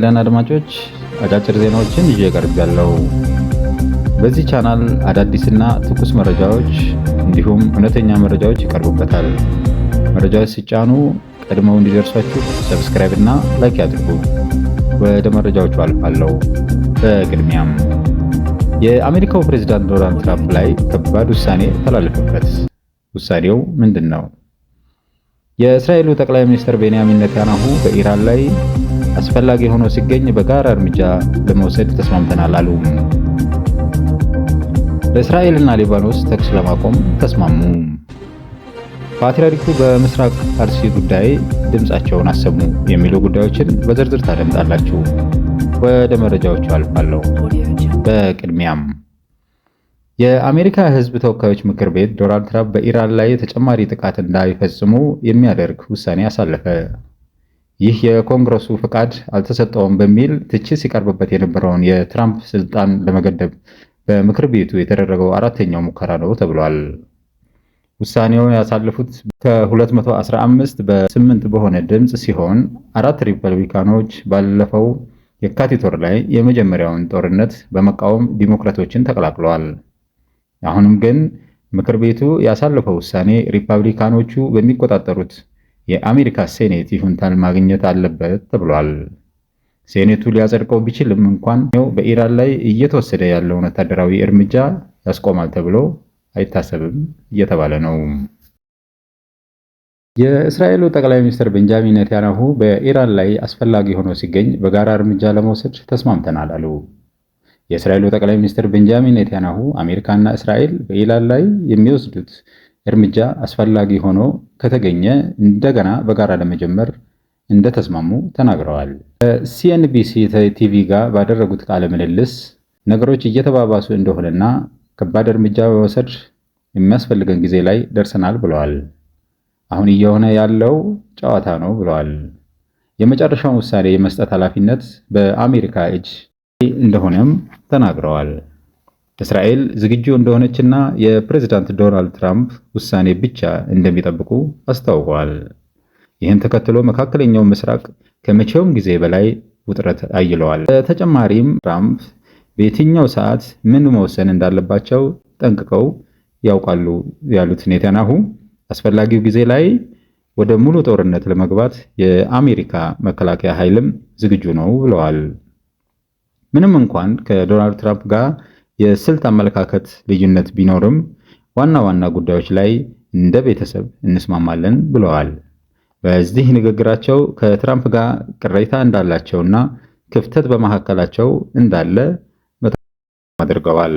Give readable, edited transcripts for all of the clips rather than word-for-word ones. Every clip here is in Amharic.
ይስጥልን አድማጮች፣ አጫጭር ዜናዎችን ይዤ ቀርቤያለሁ። በዚህ ቻናል አዳዲስና ትኩስ መረጃዎች እንዲሁም እውነተኛ መረጃዎች ይቀርቡበታል። መረጃዎች ሲጫኑ ቀድመው እንዲደርሷችሁ ሰብስክራይብ እና ላይክ ያድርጉ። ወደ መረጃዎቹ አልፋለሁ። በቅድሚያም የአሜሪካው ፕሬዝዳንት ዶናልድ ትራምፕ ላይ ከባድ ውሳኔ ተላለፈበት። ውሳኔው ምንድን ነው? የእስራኤሉ ጠቅላይ ሚኒስትር ቤንያሚን ኔታንያሁ በኢራን ላይ አስፈላጊ ሆኖ ሲገኝ በጋራ እርምጃ ለመውሰድ ተስማምተናል አሉ። በእስራኤልና ሊባኖስ ተኩስ ለማቆም ተስማሙ። ፓትርያርኩ በምስራቅ አርሲ ጉዳይ ድምጻቸውን አሰሙ የሚሉ ጉዳዮችን በዝርዝር ታደምጣላችሁ። ወደ መረጃዎቹ አልፋለሁ። በቅድሚያም የአሜሪካ ሕዝብ ተወካዮች ምክር ቤት ዶናልድ ትራምፕ በኢራን ላይ ተጨማሪ ጥቃት እንዳይፈጽሙ የሚያደርግ ውሳኔ አሳለፈ። ይህ የኮንግረሱ ፍቃድ አልተሰጠውም በሚል ትችት ሲቀርብበት የነበረውን የትራምፕ ስልጣን ለመገደብ በምክር ቤቱ የተደረገው አራተኛው ሙከራ ነው ተብሏል። ውሳኔውን ያሳለፉት ከ215 በ8 በሆነ ድምፅ ሲሆን አራት ሪፐብሊካኖች ባለፈው የካቲት ወር ላይ የመጀመሪያውን ጦርነት በመቃወም ዲሞክራቶችን ተቀላቅለዋል። አሁንም ግን ምክር ቤቱ ያሳለፈው ውሳኔ ሪፐብሊካኖቹ በሚቆጣጠሩት የአሜሪካ ሴኔት ይሁንታን ማግኘት አለበት ተብሏል። ሴኔቱ ሊያጸድቀው ቢችልም እንኳን በኢራን ላይ እየተወሰደ ያለውን ወታደራዊ እርምጃ ያስቆማል ተብሎ አይታሰብም እየተባለ ነው። የእስራኤሉ ጠቅላይ ሚኒስትር ቤንጃሚን ኔታንያሁ በኢራን ላይ አስፈላጊ ሆኖ ሲገኝ በጋራ እርምጃ ለመውሰድ ተስማምተናል አሉ። የእስራኤሉ ጠቅላይ ሚኒስትር ቤንጃሚን ኔታንያሁ አሜሪካና እስራኤል በኢራን ላይ የሚወስዱት እርምጃ አስፈላጊ ሆኖ ከተገኘ እንደገና በጋራ ለመጀመር እንደተስማሙ ተናግረዋል። ከሲኤንቢሲ ቲቪ ጋር ባደረጉት ቃለ ምልልስ ነገሮች እየተባባሱ እንደሆነና ከባድ እርምጃ በመውሰድ የሚያስፈልገን ጊዜ ላይ ደርሰናል ብለዋል። አሁን እየሆነ ያለው ጨዋታ ነው ብለዋል። የመጨረሻውን ውሳኔ የመስጠት ኃላፊነት በአሜሪካ እጅ እንደሆነም ተናግረዋል። እስራኤል ዝግጁ እንደሆነችና የፕሬዝዳንት ዶናልድ ትራምፕ ውሳኔ ብቻ እንደሚጠብቁ አስታውቀዋል። ይህን ተከትሎ መካከለኛው ምስራቅ ከመቼውም ጊዜ በላይ ውጥረት አይለዋል። በተጨማሪም ትራምፕ በየትኛው ሰዓት ምን መወሰን እንዳለባቸው ጠንቅቀው ያውቃሉ ያሉት ኔታንያሁ አስፈላጊው ጊዜ ላይ ወደ ሙሉ ጦርነት ለመግባት የአሜሪካ መከላከያ ኃይልም ዝግጁ ነው ብለዋል። ምንም እንኳን ከዶናልድ ትራምፕ ጋር የስልት አመለካከት ልዩነት ቢኖርም ዋና ዋና ጉዳዮች ላይ እንደ ቤተሰብ እንስማማለን ብለዋል። በዚህ ንግግራቸው ከትራምፕ ጋር ቅሬታ እንዳላቸውና ክፍተት በመካከላቸው እንዳለ አድርገዋል።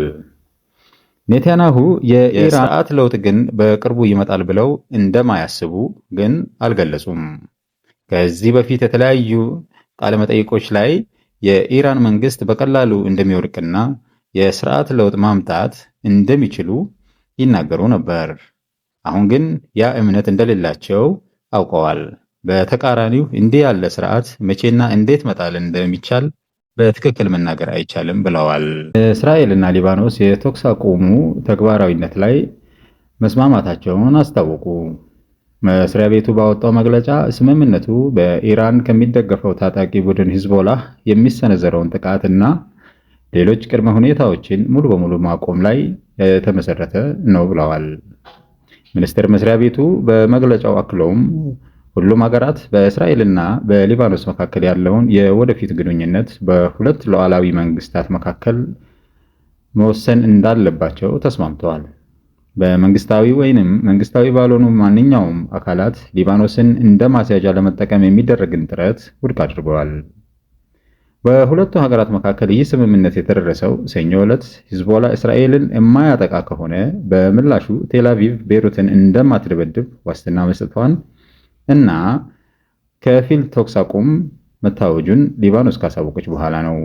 ኔታንያሁ የስርዓት ለውጥ ግን በቅርቡ ይመጣል ብለው እንደማያስቡ ግን አልገለጹም። ከዚህ በፊት የተለያዩ ቃለመጠይቆች ላይ የኢራን መንግስት በቀላሉ እንደሚወድቅና የስርዓት ለውጥ ማምጣት እንደሚችሉ ይናገሩ ነበር። አሁን ግን ያ እምነት እንደሌላቸው አውቀዋል። በተቃራኒው እንዲህ ያለ ስርዓት መቼና እንዴት መጣል እንደሚቻል በትክክል መናገር አይቻልም ብለዋል። እስራኤልና ሊባኖስ የተኩስ አቁሙ ተግባራዊነት ላይ መስማማታቸውን አስታወቁ። መስሪያ ቤቱ ባወጣው መግለጫ ስምምነቱ በኢራን ከሚደገፈው ታጣቂ ቡድን ሂዝቦላህ የሚሰነዘረውን ጥቃትና ሌሎች ቅድመ ሁኔታዎችን ሙሉ በሙሉ ማቆም ላይ የተመሰረተ ነው ብለዋል። ሚኒስቴር መስሪያ ቤቱ በመግለጫው አክለውም ሁሉም ሀገራት በእስራኤልና በሊባኖስ መካከል ያለውን የወደፊት ግንኙነት በሁለት ሉዓላዊ መንግስታት መካከል መወሰን እንዳለባቸው ተስማምተዋል። በመንግስታዊ ወይንም መንግስታዊ ባልሆኑ ማንኛውም አካላት ሊባኖስን እንደ ማስያዣ ለመጠቀም የሚደረግን ጥረት ውድቅ አድርገዋል። በሁለቱ ሀገራት መካከል ይህ ስምምነት የተደረሰው ሰኞ ዕለት ሂዝቦላ እስራኤልን የማያጠቃ ከሆነ በምላሹ ቴል አቪቭ ቤይሩትን እንደማትደበድብ ዋስትና መስጠቷን እና ከፊል ተኩስ አቁም መታወጁን ሊባኖስ ካሳወቀች በኋላ ነው።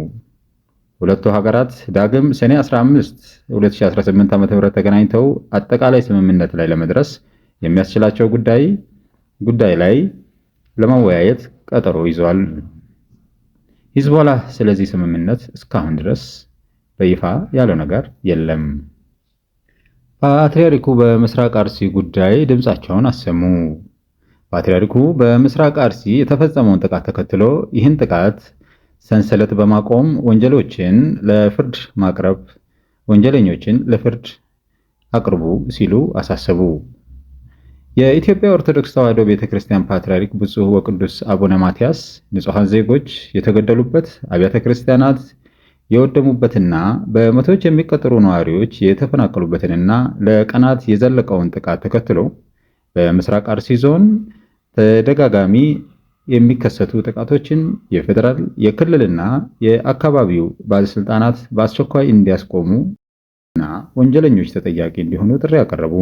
ሁለቱ ሀገራት ዳግም ሰኔ 15 2018 ዓ.ም ተገናኝተው አጠቃላይ ስምምነት ላይ ለመድረስ የሚያስችላቸው ጉዳይ ላይ ለመወያየት ቀጠሮ ይዘዋል። ሂዝቦላ ስለዚህ ስምምነት እስካሁን ድረስ በይፋ ያለው ነገር የለም። ፓትርያርኩ በምስራቅ አርሲ ጉዳይ ድምጻቸውን አሰሙ። ፓትርያርኩ በምስራቅ አርሲ የተፈጸመውን ጥቃት ተከትሎ ይህን ጥቃት ሰንሰለት በማቆም ወንጀለኞችን ለፍርድ አቅርቡ ሲሉ አሳሰቡ። የኢትዮጵያ ኦርቶዶክስ ተዋሕዶ ቤተክርስቲያን ፓትርያርክ ብፁዕ ወቅዱስ አቡነ ማትያስ ንጹሐን ዜጎች የተገደሉበት፣ አብያተ ክርስቲያናት የወደሙበትና በመቶዎች የሚቆጠሩ ነዋሪዎች የተፈናቀሉበትንና ለቀናት የዘለቀውን ጥቃት ተከትሎ በምስራቅ አርሲ ዞን ተደጋጋሚ የሚከሰቱ ጥቃቶችን የፌዴራል የክልልና የአካባቢው ባለስልጣናት በአስቸኳይ እንዲያስቆሙ እና ወንጀለኞች ተጠያቂ እንዲሆኑ ጥሪ አቀረቡ።